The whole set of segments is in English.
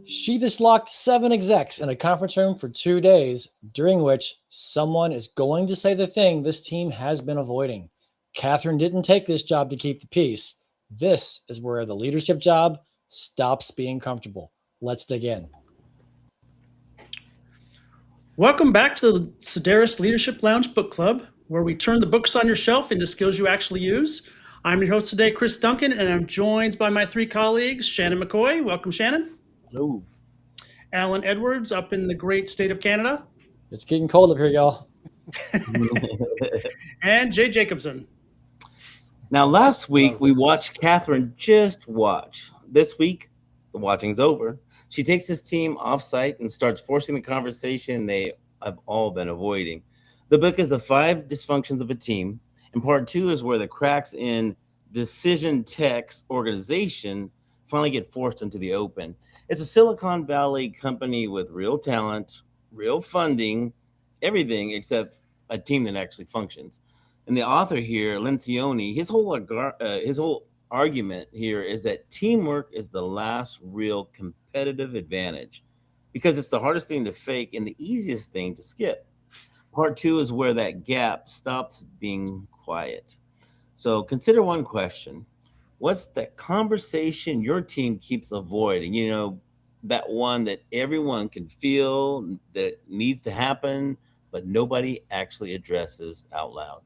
She dislocked 7 execs in a conference room for 2 days, during which someone is going to say the thing this team has been avoiding. Catherine didn't take this job to keep the peace. This is where the leadership job stops being comfortable. Let's dig in. Welcome back to the Sedaris Leadership Lounge Book Club, where we turn the books on your shelf into skills you actually use. I'm your host today, Chris Duncan, and I'm joined by my 3 colleagues, Shannon McCoy. Welcome, Shannon. Hello. Alan Edwards up in the great state of Canada. It's getting cold up here, y'all. And Jay Jacobson. Now, last week we watched Catherine just watch. This week, the watching's over. She takes his team off-site and starts forcing the conversation they have all been avoiding. The book is The Five Dysfunctions of a Team, and part 2 is where the cracks in decision tech's organization finally get forced into the open. It's a Silicon Valley company with real talent, real funding, everything except a team that actually functions. And the author here, Lencioni, his whole argument here is that teamwork is the last real competitive advantage because it's the hardest thing to fake and the easiest thing to skip. Part 2 is where that gap stops being quiet. So consider one question. What's that conversation your team keeps avoiding? You know, that one that everyone can feel that needs to happen, but nobody actually addresses out loud.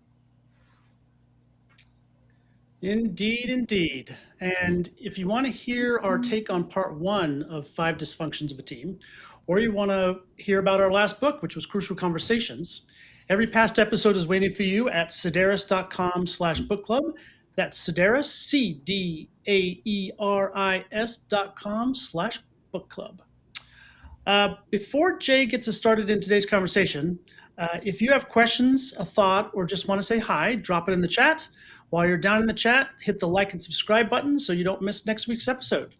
Indeed, indeed. And if you want to hear our take on part 1 of 5 Dysfunctions of a Team, or you want to hear about our last book, which was Crucial Conversations, every past episode is waiting for you at sedaris.com/book club. That's Sedaris, CDAERIS.com/book club. Before Jay gets us started in today's conversation, if you have questions, a thought, or just want to say hi, drop it in the chat. While you're down in the chat, hit the like and subscribe button so you don't miss next week's episode.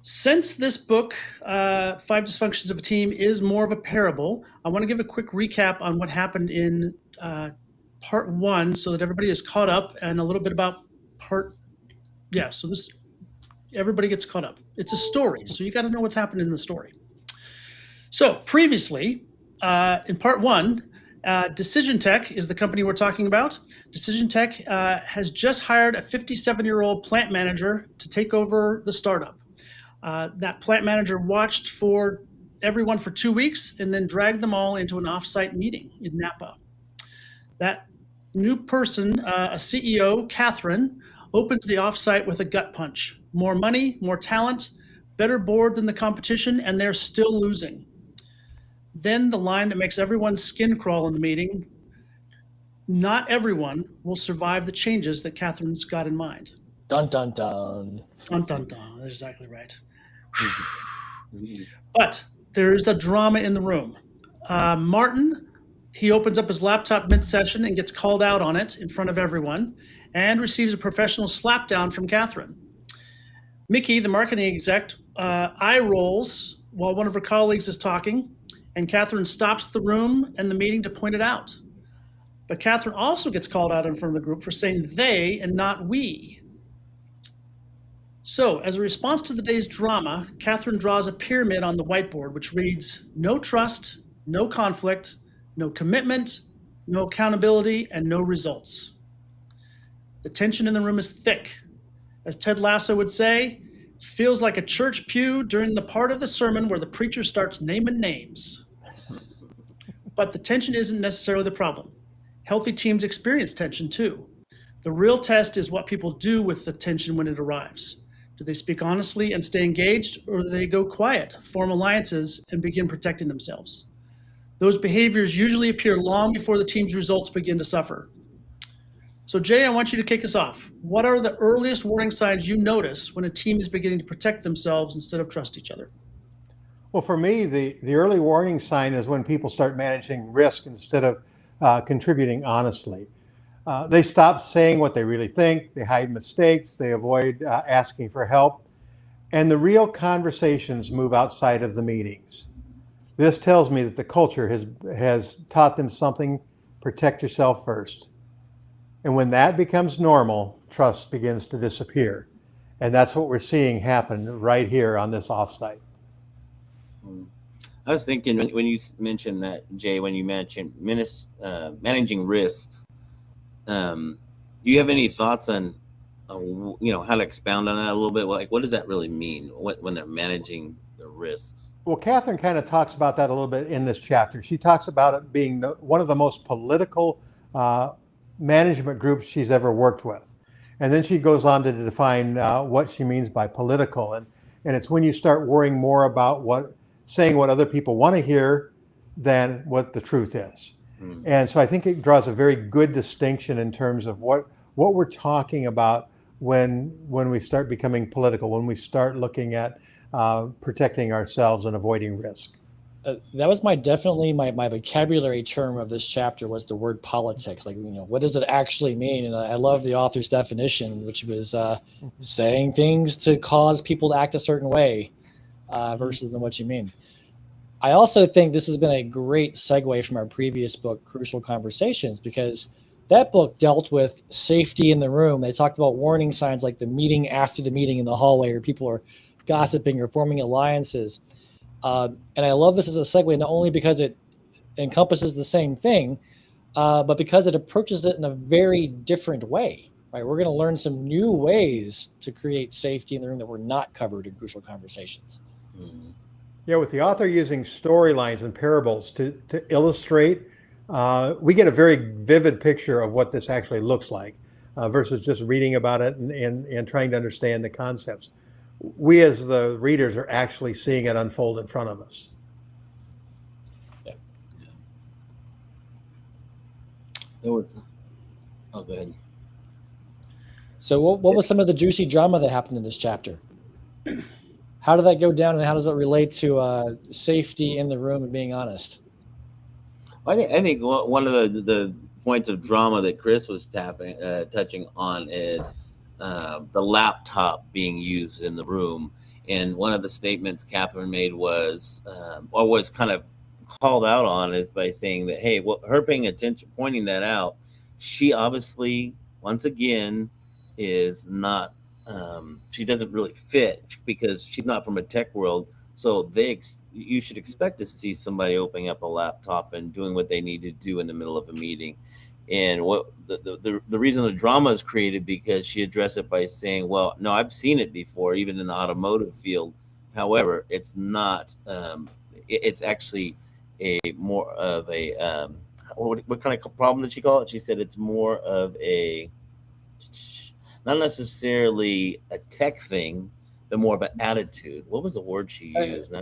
Since this book, Five Dysfunctions of a Team, is more of a parable, I want to give a quick recap on what happened in part 1 so that everybody is caught up, and a little bit about everybody gets caught up. It's a story, so you got to know what's happened in the story. So previously, in part 1, Decision Tech is the company we're talking about. Decision Tech has just hired a 57-year-old plant manager to take over the startup. That plant manager watched for everyone for 2 weeks and then dragged them all into an off-site meeting in Napa. That new person, a CEO, Catherine, opens the off-site with a gut punch. More money, more talent, better board than the competition, and they're still losing. Then the line that makes everyone's skin crawl in the meeting: not everyone will survive the changes that Catherine's got in mind. Dun, dun, dun. Dun, dun, dun. That's exactly right. But there's a drama in the room. Martin, he opens up his laptop mid-session and gets called out on it in front of everyone and receives a professional slapdown from Catherine. Mickey, the marketing exec, eye rolls while one of her colleagues is talking, and Catherine stops the room and the meeting to point it out. But Catherine also gets called out in front of the group for saying they and not we. So, as a response to the day's drama, Catherine draws a pyramid on the whiteboard which reads: no trust, no conflict, no commitment, no accountability, and no results. The tension in the room is thick. As Ted Lasso would say, it feels like a church pew during the part of the sermon where the preacher starts naming names. But the tension isn't necessarily the problem. Healthy teams experience tension too. The real test is what people do with the tension when it arrives. Do they speak honestly and stay engaged, or do they go quiet, form alliances, and begin protecting themselves? Those behaviors usually appear long before the team's results begin to suffer. So Jay, I want you to kick us off. What are the earliest warning signs you notice when a team is beginning to protect themselves instead of trust each other? Well, for me, the early warning sign is when people start managing risk instead of contributing honestly. They stop saying what they really think, they hide mistakes, they avoid asking for help, and the real conversations move outside of the meetings. This tells me that the culture has taught them something: protect yourself first. And when that becomes normal, trust begins to disappear. And that's what we're seeing happen right here on this offsite. I was thinking when you mentioned that, Jay, when you mentioned managing risks, do you have any thoughts on, how to expound on that a little bit? Like, what does that really mean when they're managing the risks? Well, Catherine kind of talks about that a little bit in this chapter. She talks about it being one of the most political management groups she's ever worked with. And then she goes on to define what she means by political. And it's when you start worrying more about saying what other people want to hear than what the truth is. And so I think it draws a very good distinction in terms of what we're talking about when we start becoming political, when we start looking at protecting ourselves and avoiding risk. That was my vocabulary term of this chapter was the word politics. Like, what does it actually mean? And I love the author's definition, which was saying things to cause people to act a certain way versus than what you mean. I also think this has been a great segue from our previous book, Crucial Conversations, because that book dealt with safety in the room. They talked about warning signs like the meeting after the meeting in the hallway, where people are gossiping or forming alliances. And I love this as a segue, not only because it encompasses the same thing, but because it approaches it in a very different way. Right? We're going to learn some new ways to create safety in the room that were not covered in Crucial Conversations. Mm-hmm. Yeah, with the author using storylines and parables to illustrate, we get a very vivid picture of what this actually looks like versus just reading about it and trying to understand the concepts. We as the readers are actually seeing it unfold in front of us. Yeah. Go ahead. So what was some of the juicy drama that happened in this chapter? How did that go down, and how does it relate to safety in the room and being honest? I think one of the points of drama that Chris was touching on is the laptop being used in the room. And one of the statements Catherine made was, or was kind of called out on, is by saying that, hey, her paying attention, pointing that out, she obviously, once again, is not, she doesn't really fit because she's not from a tech world. So you should expect to see somebody opening up a laptop and doing what they need to do in the middle of a meeting. And what the reason the drama is created, because she addressed it by saying, well, no, I've seen it before, even in the automotive field. However, it's not, it's actually a more of a, what kind of problem did she call it? She said it's more of a, not necessarily a tech thing, but more of an attitude. What was the word she used?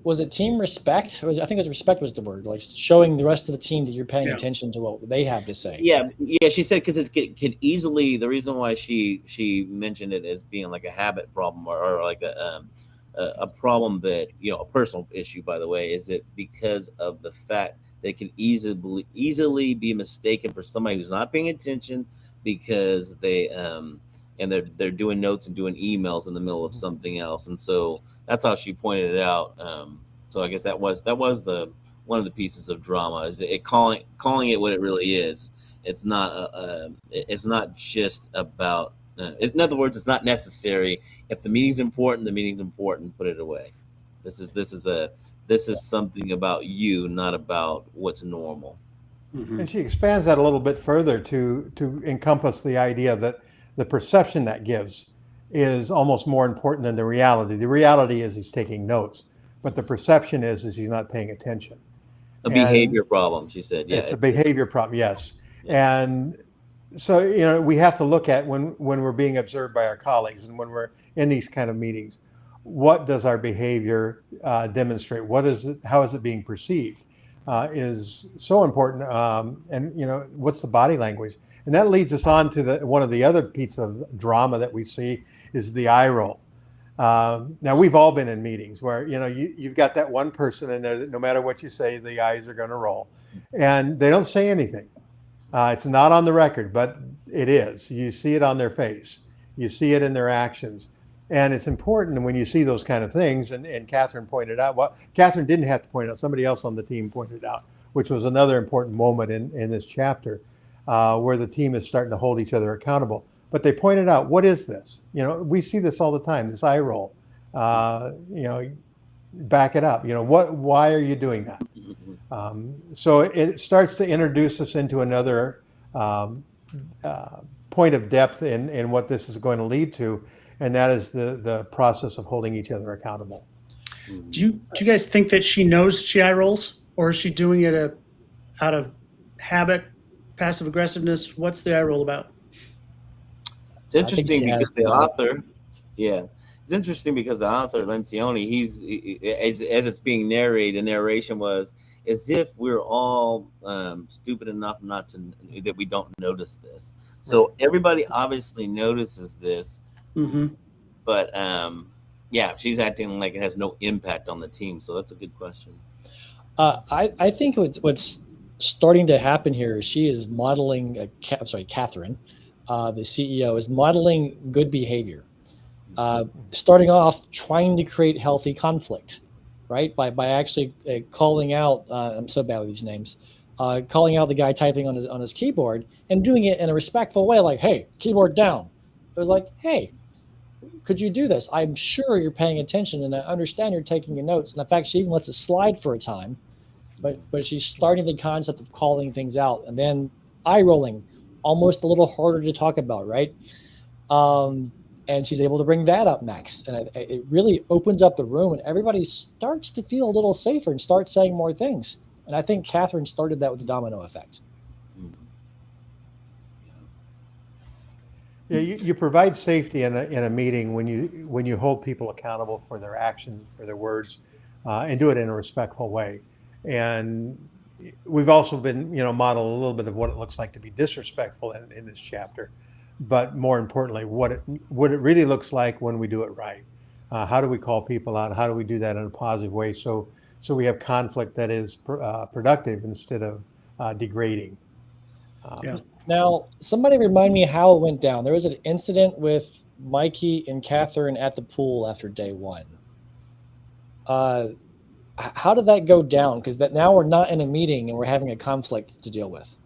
Was it team respect? I think it was respect was the word, like showing the rest of the team that you're paying attention to what they have to say. Yeah. She said because it can easily. The reason why she mentioned it as being like a habit problem or like a problem that, a personal issue, by the way, is it because of the fact they can easily be mistaken for somebody who's not paying attention, because they and they're doing notes and doing emails in the middle of something else. And so that's how she pointed it out. So I guess that was one of the pieces of drama, is it calling it what it really is. It's not it's not just about. In other words, it's not necessary. If the meeting's important, the meeting's important. Put it away. This is something about you, not about what's normal. Mm-hmm. And she expands that a little bit further to encompass the idea that the perception that gives is almost more important than the reality. The reality is he's taking notes, but the perception is he's not paying attention. Behavior problem, she said. Yeah, it's a behavior problem. Yes, yeah. And so we have to look at when we're being observed by our colleagues and when we're in these kind of meetings, what does our behavior demonstrate? How is it being perceived? Is so important, and what's the body language, and that leads us on to one of the other pieces of drama that we see is the eye roll. Now we've all been in meetings where you've got that one person in there that no matter what you say, the eyes are going to roll, and they don't say anything. It's not on the record, but it is. You see it on their face. You see it in their actions. And it's important when you see those kind of things, and Catherine pointed out, well, Catherine didn't have to point out, somebody else on the team pointed out, which was another important moment in this chapter, where the team is starting to hold each other accountable. but they pointed out, what is this? We see this all the time, this eye roll. Back it up. Why are you doing that? So it starts to introduce us into another point of depth in what this is going to lead to, and that is the process of holding each other accountable. Do you guys think that she knows she eye rolls, or is she doing it out of habit, passive aggressiveness? What's the eye roll about? It's interesting because the author, it's interesting because the author Lencioni, as it's being narrated, the narration was as if we're all stupid enough that we don't notice this. So everybody obviously notices this, but she's acting like it has no impact on the team. So that's a good question. I think what's starting to happen here is she is modeling. Catherine, the CEO, is modeling good behavior. Starting off trying to create healthy conflict, right? By actually calling out. I'm so bad with these names. Calling out the guy typing on his keyboard and doing it in a respectful way, like, "Hey, keyboard down." It was like, "Hey, could you do this? I'm sure you're paying attention, and I understand you're taking your notes." And in fact, she even lets it slide for a time, but she's starting the concept of calling things out, and then eye rolling, almost a little harder to talk about, right? And she's able to bring that up next, and it really opens up the room, and everybody starts to feel a little safer and start saying more things. And I think Catherine started that with the domino effect. Yeah, you provide safety in a meeting when you hold people accountable for their actions, for their words, and do it in a respectful way. And we've also been modeled a little bit of what it looks like to be disrespectful in this chapter, but more importantly, what it really looks like when we do it right. How do we call people out? How do we do that in a positive way? So we have conflict that is productive instead of degrading. Now, somebody remind me how it went down. There was an incident with Mikey and Catherine at the pool after day one. How did that go down? Because now we're not in a meeting and we're having a conflict to deal with.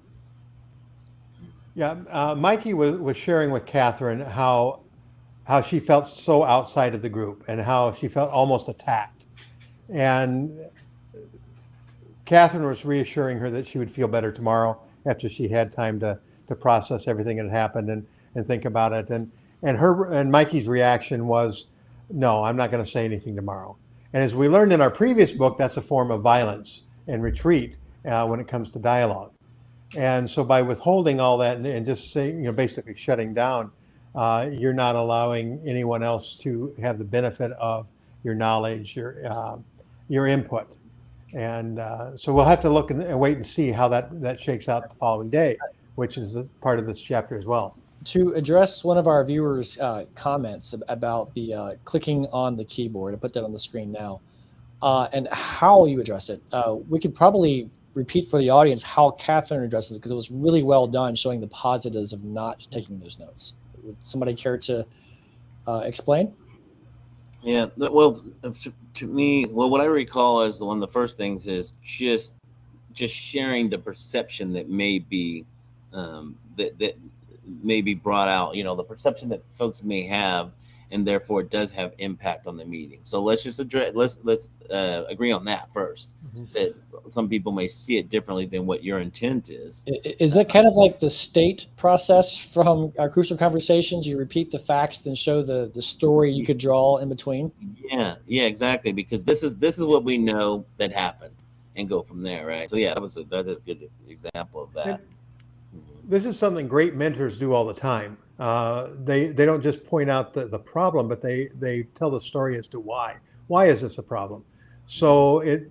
Yeah, Mikey was sharing with Catherine how she felt so outside of the group and how she felt almost attacked. And Catherine was reassuring her that she would feel better tomorrow after she had time to process everything that had happened and think about it. And Mikey's reaction was, "No, I'm not going to say anything tomorrow." And as we learned in our previous book, that's a form of violence and retreat when it comes to dialogue. And so by withholding all that and just saying, basically shutting down, you're not allowing anyone else to have the benefit of your knowledge, your input. And so we'll have to look and wait and see how that shakes out the following day, which is part of this chapter as well. To address one of our viewers' comments about the clicking on the keyboard, I put that on the screen now, and how you address it, we could probably repeat for the audience how Catherine addresses it, because it was really well done, showing the positives of not taking those notes. Would somebody care to explain? Yeah, well, to me, what I recall as one of the first things is just sharing the perception that may be that may be brought out. The perception that folks may have, and therefore it does have impact on the meeting. So let's just let's agree on that first. That some people may see it differently than what your intent is. Is that kind of like the state process from our Crucial Conversations? You repeat the facts, then show the story you could draw in between? Yeah, exactly. Because this is what we know that happened, and go from there, right? So yeah, that is a good example of that. This is something great mentors do all the time. They don't just point out the problem, but they tell the story as to why. Why is this a problem? So it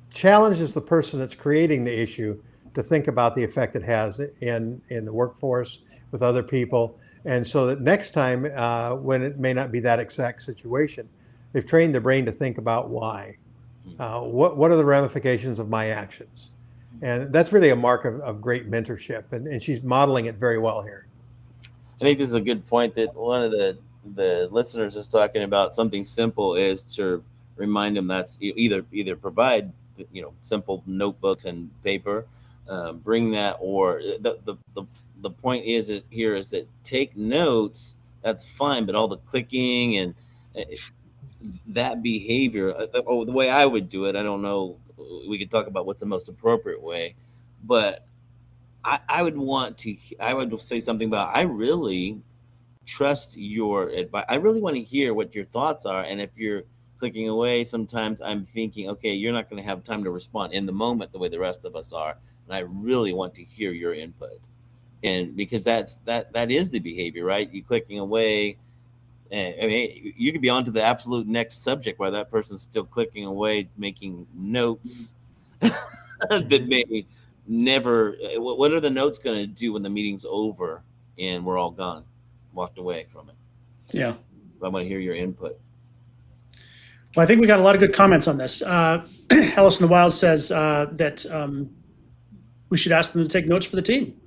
challenges the person that's creating the issue to think about the effect it has in the workforce with other people. And so that next time, when it may not be that exact situation, they've trained their brain to think about why. What are the ramifications of my actions? And that's really a mark of great mentorship. And she's modeling it very well here. I think this is a good point that one of the listeners is talking about. Something simple is to remind them that's either provide simple notebooks and paper, bring that, or the point is that take notes. That's fine, but all the clicking and that behavior, the way I would do it, I don't know. We could talk about what's the most appropriate way, but I would say something about, I really trust your advice. I really want to hear what your thoughts are. And if you're clicking away, sometimes I'm thinking, okay, you're not going to have time to respond in the moment the way the rest of us are. And I really want to hear your input. And because that is the behavior, right? You clicking away. And I mean, you could be on to the absolute next subject while that person's still clicking away, making notes that may never. What are the notes going to do when the meeting's over and we're all gone, walked away from it? Yeah. So I want to hear your input. Well, I think we got a lot of good comments on this. Alice in the Wild says that we should ask them to take notes for the team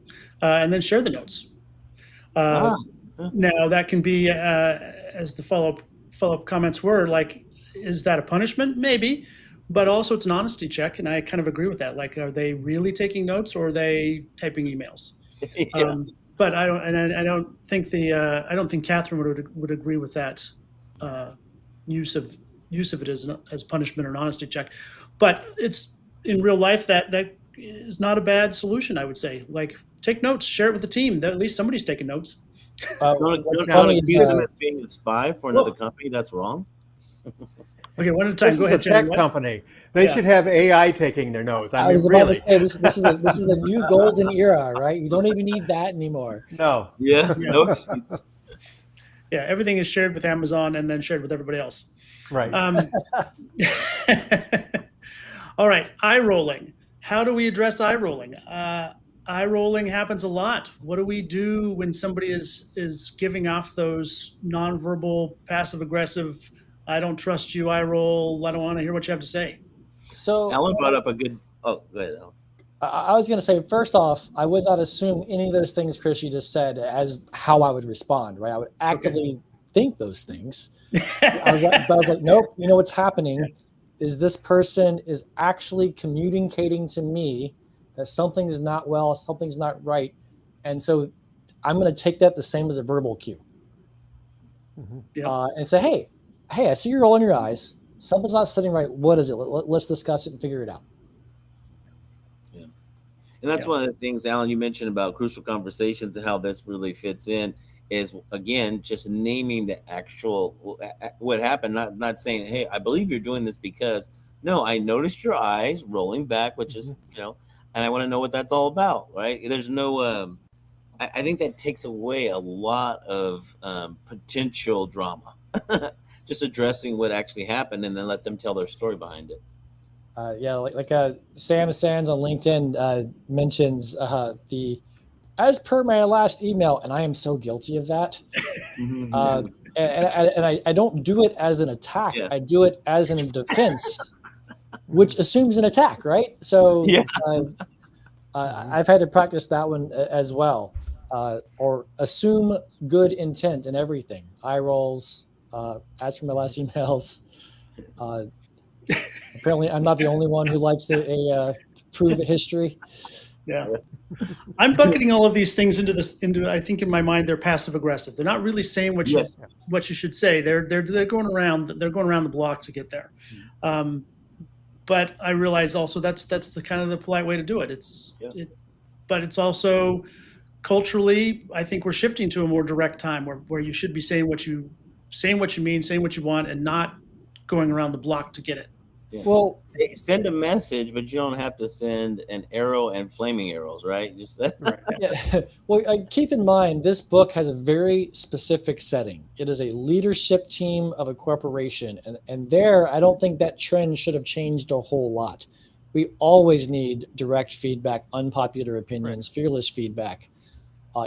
and then share the notes. Now, that can be, as the follow-up comments were, like, is that a punishment? Maybe, but also it's an honesty check, and I kind of agree with that. Like, are they really taking notes, or are they typing emails? Yeah. But I don't think Catherine would agree with that use of it as punishment or an honesty check. But it's in real life that is not a bad solution, I would say. Like, take notes, share it with the team. At least somebody's taking notes. What's funny is, being a spy for another company. That's wrong. Okay, one at a time. This Go is ahead, a tech Jenny. company. They should have AI taking their notes. I I mean, was about to really. say this is the new golden era, right? You don't even need that anymore. No. Yeah. No. Yeah, everything is shared with Amazon and then shared with everybody else. Right. All right, eye rolling. How do we address eye rolling? Eye rolling happens a lot. What do we do when somebody is giving off those nonverbal, passive aggressive, I don't trust you eye roll, I don't want to hear what you have to say? So Alan brought up a good. Oh, go ahead, Alan. I was going to say, first off, I would not assume any of those things, Chris, you just said as how I would respond, right? I would actively think those things. I was like, nope, you know what's happening is this person is actually communicating to me that something's not well, something's not right. And so I'm going to take that the same as a verbal cue. Mm-hmm. Yeah. And say, hey, I see you rolling your eyes. Something's not sitting right. What is it? Let's discuss it and figure it out. Yeah. And that's one of the things, Alan, you mentioned about crucial conversations and how this really fits in is, again, just naming the actual, what happened, not saying, hey, I believe you're doing this because, no, I noticed your eyes rolling back, which is, and I want to know what that's all about, right? There's no, I think that takes away a lot of potential drama. Just addressing what actually happened and then let them tell their story behind it. Like Sam Sands on LinkedIn mentions as per my last email, and I am so guilty of that. And I don't do it as an attack. Yeah. I do it as a defense, which assumes an attack, right? So I've had to practice that one as well. Or assume good intent in everything. Eye rolls. As for my last emails, apparently I'm not the only one who likes to prove a history. Yeah, I'm bucketing all of these things into I think in my mind they're passive aggressive. They're not really saying what you should say. They're going around the block to get there. But I realize also that's the kind of the polite way to do it. But it's also culturally, I think we're shifting to a more direct time where you should be saying what you mean, saying what you want, and not going around the block to get it. Yeah. Well, send a message, but you don't have to send an arrow and flaming arrows, right? Well, keep in mind, this book has a very specific setting. It is a leadership team of a corporation. And there, I don't think that trend should have changed a whole lot. We always need direct feedback, unpopular opinions, fearless feedback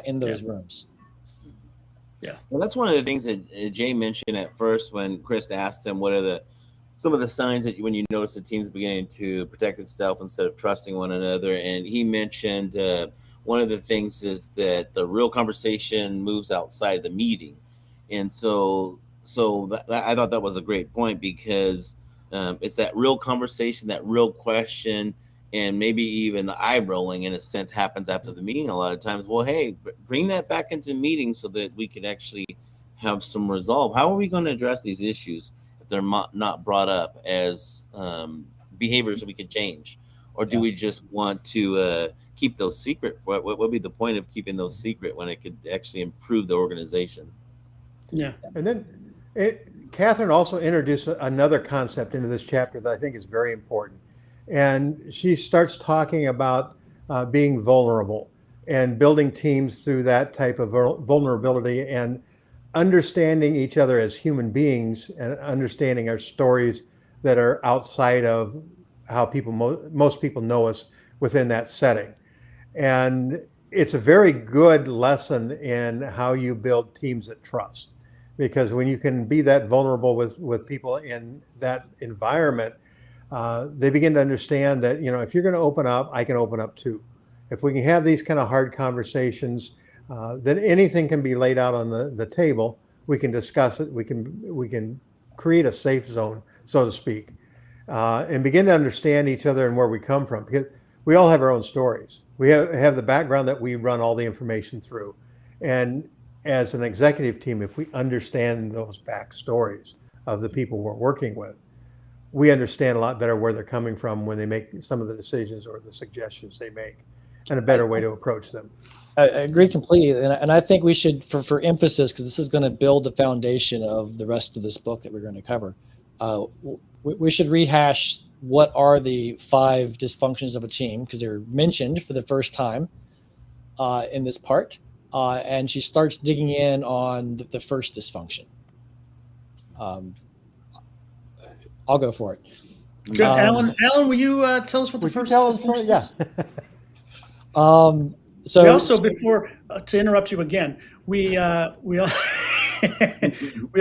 in those rooms. Yeah. Well, that's one of the things that Jay mentioned at first when Chris asked him, what are some of the signs that when you notice the team's beginning to protect itself instead of trusting one another. And he mentioned one of the things is that the real conversation moves outside the meeting. And so I thought that was a great point because it's that real conversation, that real question. and maybe even the eye rolling in a sense happens after the meeting a lot of times. Well, hey, bring that back into meetings so that we can actually have some resolve. How are we going to address these issues if they're not brought up as behaviors we could change? Or do we just want to keep those secret? What would be the point of keeping those secret when it could actually improve the organization? Yeah. And then Catherine also introduced another concept into this chapter that I think is very important. And she starts talking about being vulnerable and building teams through that type of vulnerability and understanding each other as human beings and understanding our stories that are outside of how people most people know us within that setting. And it's a very good lesson in how you build teams that trust. Because when you can be that vulnerable with people in that environment, they begin to understand that, if you're going to open up, I can open up too. If we can have these kind of hard conversations, then anything can be laid out on the table. We can discuss it. We can create a safe zone, so to speak, and begin to understand each other and where we come from. Because we all have our own stories. We have the background that we run all the information through. And as an executive team, if we understand those backstories of the people we're working with, we understand a lot better where they're coming from when they make some of the decisions or the suggestions they make, and a better way to approach them. I agree completely, and I think we should, for emphasis, because this is going to build the foundation of the rest of this book that we're going to cover. We should rehash what are the 5 dysfunctions of a team, because they're mentioned for the first time in this part. And she starts digging in on the first dysfunction. I'll go for it. Good. Alan, will you tell us what the first dysfunction is? Yeah. So we also, before to interrupt you again, we we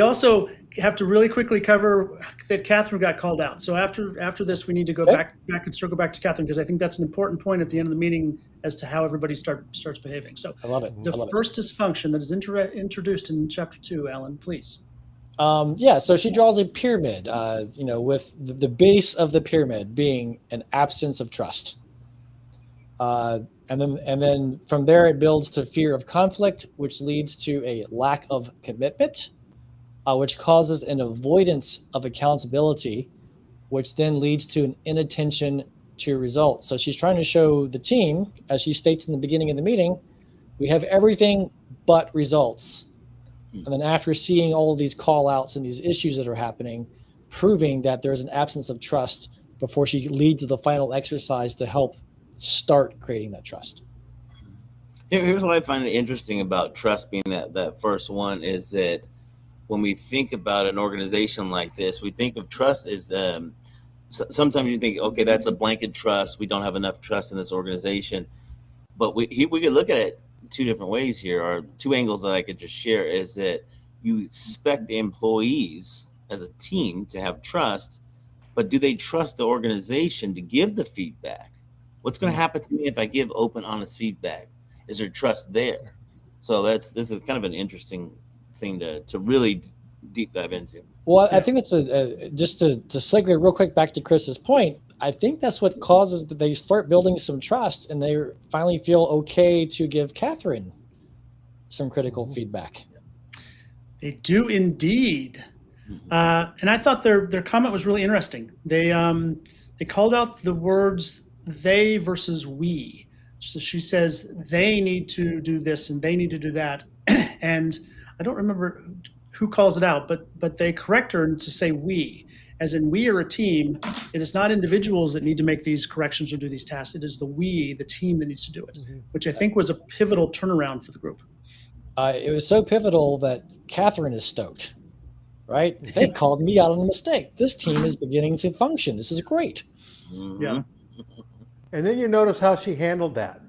also have to really quickly cover that Catherine got called out. So after this, we need to go back and circle back to Catherine, because I think that's an important point at the end of the meeting as to how everybody starts behaving. So I love it. The first dysfunction that is introduced in chapter 2, Alan, please. So she draws a pyramid, with the base of the pyramid being an absence of trust. And then from there it builds to fear of conflict, which leads to a lack of commitment, which causes an avoidance of accountability, which then leads to an inattention to results. So she's trying to show the team, as she states in the beginning of the meeting, we have everything but results. And then after seeing all of these call outs and these issues that are happening, proving that there's an absence of trust before she leads to the final exercise to help start creating that trust. Here's what I find interesting about trust being that first one is that when we think about an organization like this, we think of trust as sometimes you think, okay, that's a blanket trust. We don't have enough trust in this organization. But we could look at it 2 different ways here, or 2 angles that I could just share, is that you expect the employees as a team to have trust, but do they trust the organization to give the feedback? What's going to happen to me if I give open, honest feedback? Is there trust there? So this is kind of an interesting thing to really deep dive into. Well, I think that's just to segue real quick back to Chris's point. I think that's what causes that they start building some trust, and they finally feel okay to give Catherine some critical feedback. They do indeed, and I thought their comment was really interesting. They called out the words "they" versus "we." So she says they need to do this and they need to do that, and I don't remember who calls it out, but they correct her to say "we." As in, we are a team. It is not individuals that need to make these corrections or do these tasks. It is the team that needs to do it, which I think was a pivotal turnaround for the group. It was so pivotal that Catherine is stoked, right? They called me out on a mistake. This team is beginning to function. This is great. Yeah. And then you notice how she handled that.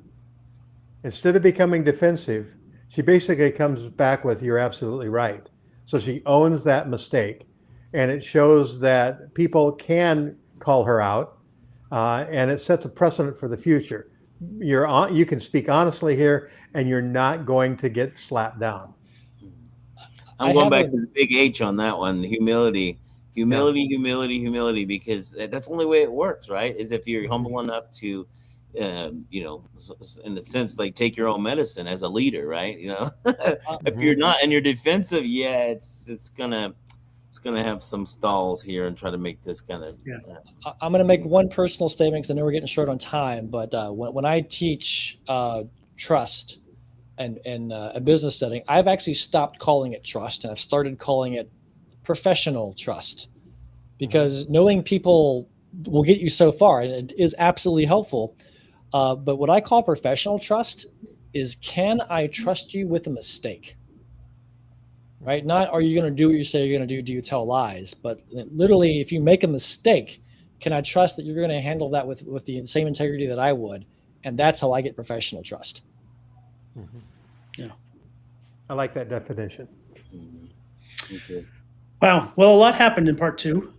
Instead of becoming defensive, she basically comes back with, "You're absolutely right." So she owns that mistake. And it shows that people can call her out, and it sets a precedent for the future. You can speak honestly here, and you're not going to get slapped down. I'm going back to the big H on that one, the humility. Humility, because that's the only way it works, right? Is if you're humble enough to, in the sense, like take your own medicine as a leader, right? If you're not and you're defensive, it's gonna have some stalls here and try to make this kind of. I'm going to make one personal statement because I know we're getting short on time. But when I teach trust and in a business setting, I've actually stopped calling it trust and I've started calling it professional trust, because knowing people will get you so far and it is absolutely helpful. But what I call professional trust is, can I trust you with a mistake? Right? Not, are you going to do what you say you're going to do? Do you tell lies? But literally, if you make a mistake, can I trust that you're going to handle that with the same integrity that I would? And that's how I get professional trust. Yeah. I like that definition. Okay. Wow. Well, a lot happened in part 2.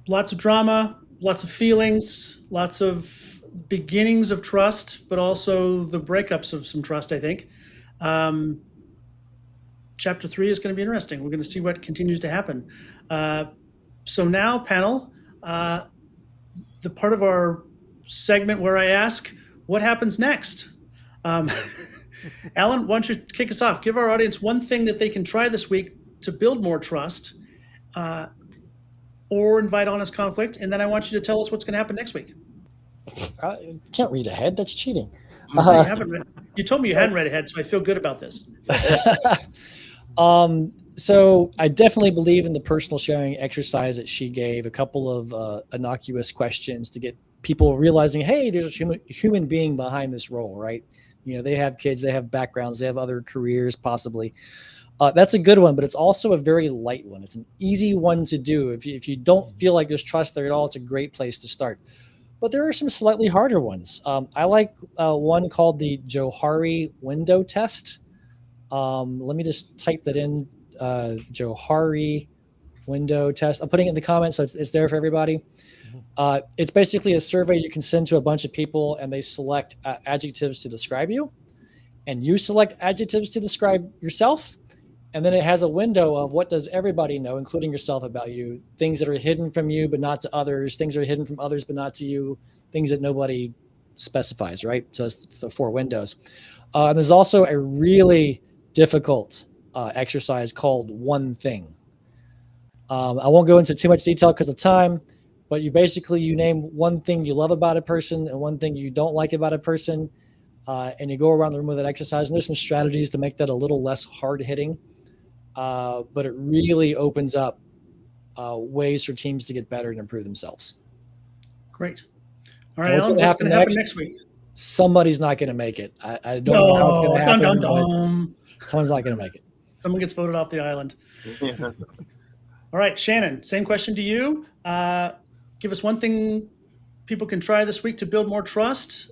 Lots of drama, lots of feelings, lots of beginnings of trust, but also the breakups of some trust, I think. Chapter 3 is going to be interesting. We're going to see what continues to happen. So now, panel, the part of our segment where I ask, what happens next? Alan, why don't you kick us off? Give our audience one thing that they can try this week to build more trust, or invite honest conflict, and then I want you to tell us what's going to happen next week. I can't read ahead. That's cheating. You told me you hadn't read ahead, so I feel good about this. So I definitely believe in the personal sharing exercise that she gave, a couple of innocuous questions to get people realizing, hey, there's a human being behind this role, right? They have kids, they have backgrounds, they have other careers possibly. That's a good one, but it's also a very light one. It's an easy one to do. If you don't feel like there's trust there at all, it's a great place to start. But there are some slightly harder ones. I like one called the Johari window test. Let me just type that in, Johari window test. I'm putting it in the comments, so it's there for everybody. It's basically a survey you can send to a bunch of people, and they select adjectives to describe you. And you select adjectives to describe yourself. And then it has a window of what does everybody know, including yourself, about you. Things that are hidden from you, but not to others. Things that are hidden from others, but not to you. Things that nobody specifies, right? So it's the 4 windows. And there's also a really difficult exercise called One Thing. I won't go into too much detail because of time, but you name one thing you love about a person and one thing you don't like about a person, and you go around the room with that exercise. And there's some strategies to make that a little less hard-hitting, but it really opens up ways for teams to get better and improve themselves. Great. All right, Alan, what's going to happen next week? Somebody's not going to make it. I don't know how it's going to happen. Dun, dun, dun. Someone's not going to make it. Someone gets voted off the island. All right, Shannon, same question to you. Give us one thing people can try this week to build more trust,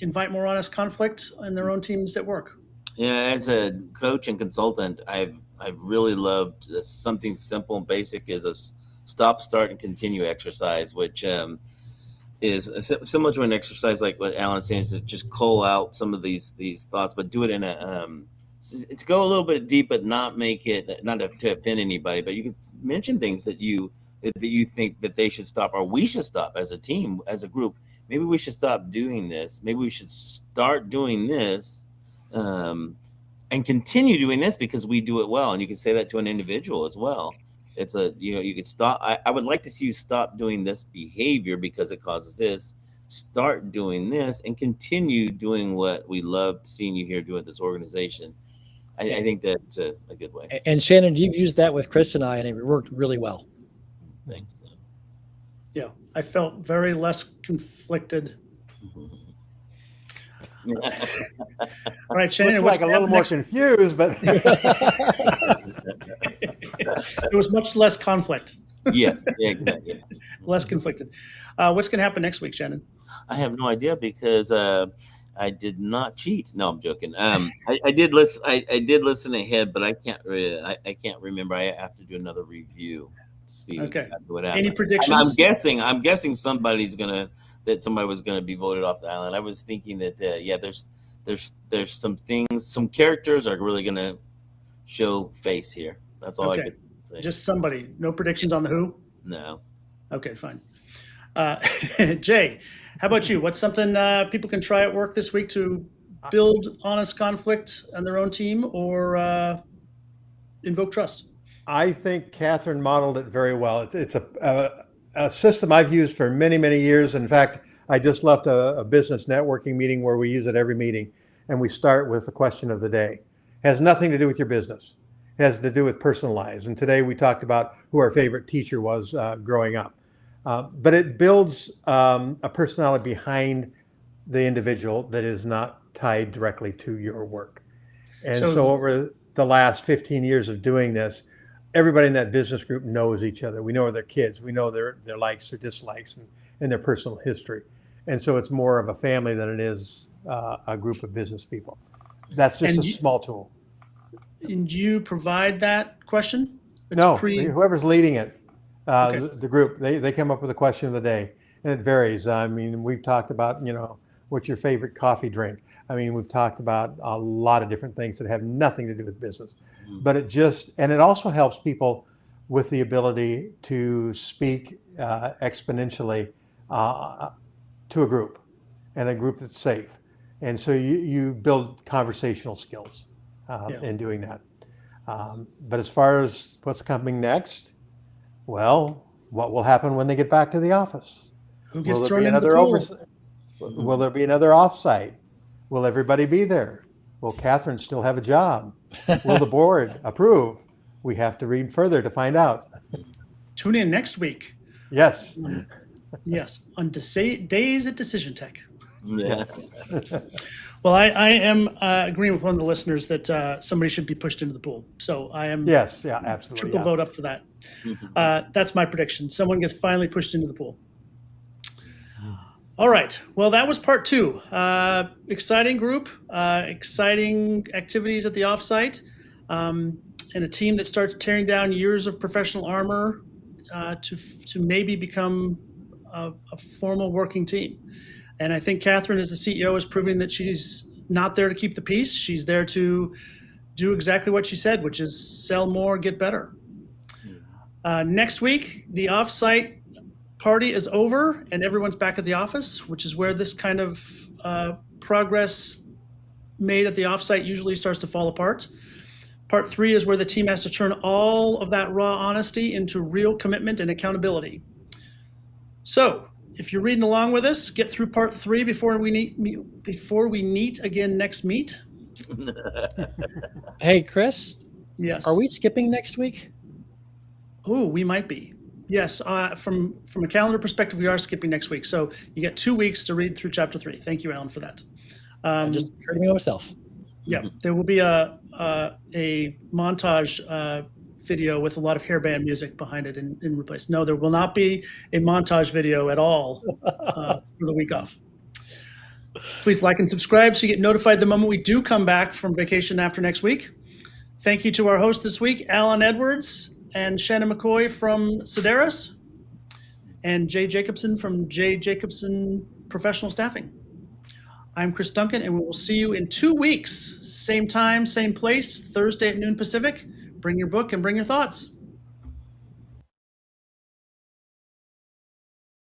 invite more honest conflict in their own teams at work. Yeah, as a coach and consultant, I've really loved something simple and basic is a stop, start, and continue exercise, which is similar to an exercise like what Alan's saying, is to just cull out some of these thoughts, but do it in a to go a little bit deep, but not make it not to offend anybody. But you can mention things that you think that they should stop, or we should stop as a team, as a group. Maybe we should stop doing this. Maybe we should start doing this, and continue doing this because we do it well. And you can say that to an individual as well. It's you could stop. I would like to see you stop doing this behavior because it causes this. Start doing this and continue doing what we loved seeing you here do at this organization. I think that's a good way. And Shannon, you've used that with Chris and I, and it worked really well. Thanks. Yeah, I felt very less conflicted. All right, Shannon. Looks like a little more confused, but it was much less conflict. Yes, yeah, exactly. Less conflicted. What's going to happen next week, Shannon? I have no idea because I did not cheat. No, I'm joking. I did listen. I did listen ahead, but I can't remember. I have to do another review to see exactly what happened. Any predictions? I'm guessing somebody was gonna be voted off the island. I was thinking that there's some things, some characters are really gonna show face here. That's all I Okay. could say. Just somebody. No predictions on the who? No. Okay, fine. Jay, how about you? What's something people can try at work this week to build honest conflict on their own team or invoke trust? I think Catherine modeled it very well. It's a system I've used for many, many years. In fact, I just left a business networking meeting where we use it every meeting, and we start with the question of the day. It has nothing to do with your business. It has to do with personal lives. And today we talked about who our favorite teacher was growing up. But it builds a personality behind the individual that is not tied directly to your work. And so over the last 15 years of doing this, everybody in that business group knows each other. We know their kids. We know their likes, their dislikes, and their personal history. And so it's more of a family than it is a group of business people. That's just small tool. And you provide that question? No, whoever's leading it, the group, they come up with a question of the day, and it varies. I mean, we've talked about, what's your favorite coffee drink? I mean, we've talked about a lot of different things that have nothing to do with business, but it also helps people with the ability to speak exponentially to a group, and a group that's safe. And so you build conversational skills in doing that. But as far as what's coming next, well, what will happen when they get back to the office? Who gets thrown into the pool? Will there be another offsite? Will everybody be there? Will Catherine still have a job? Will the board approve? We have to read further to find out. Tune in next week. Yes. Yes, on Days at Decision Tech. Yes. Well, I am agreeing with one of the listeners that somebody should be pushed into the pool. So I am absolutely. triple vote up for that. That's my prediction. Someone gets finally pushed into the pool. All right. Well, that was part 2. Exciting group, exciting activities at the offsite, and a team that starts tearing down years of professional armor to maybe become a formal working team. And I think Catherine, as the CEO, is proving that she's not there to keep the peace. She's there to do exactly what she said, which is sell more, get better. Next week, the offsite party is over and everyone's back at the office, which is where this kind of progress made at the offsite usually starts to fall apart. Part 3 is where the team has to turn all of that raw honesty into real commitment and accountability. So if you're reading along with us, get through part 3 before we meet again next meet. Hey, Chris. Yes. Are we skipping next week? Oh, we might be. Yes. From a calendar perspective, we are skipping next week. So you get 2 weeks to read through chapter 3. Thank you, Alan, for that. Just occurred to me myself. Yeah, there will be a montage video with a lot of hairband music behind it in replace. No, there will not be a montage video at all for the week off. Please like and subscribe so you get notified the moment we do come back from vacation after next week. Thank you to our host this week, Alan Edwards and Shannon McCoy from Sedaris, and Jay Jacobson from Jay Jacobson Professional Staffing. I'm Chris Duncan, and we will see you in 2 weeks. Same time, same place, Thursday at noon Pacific. Bring your book and bring your thoughts.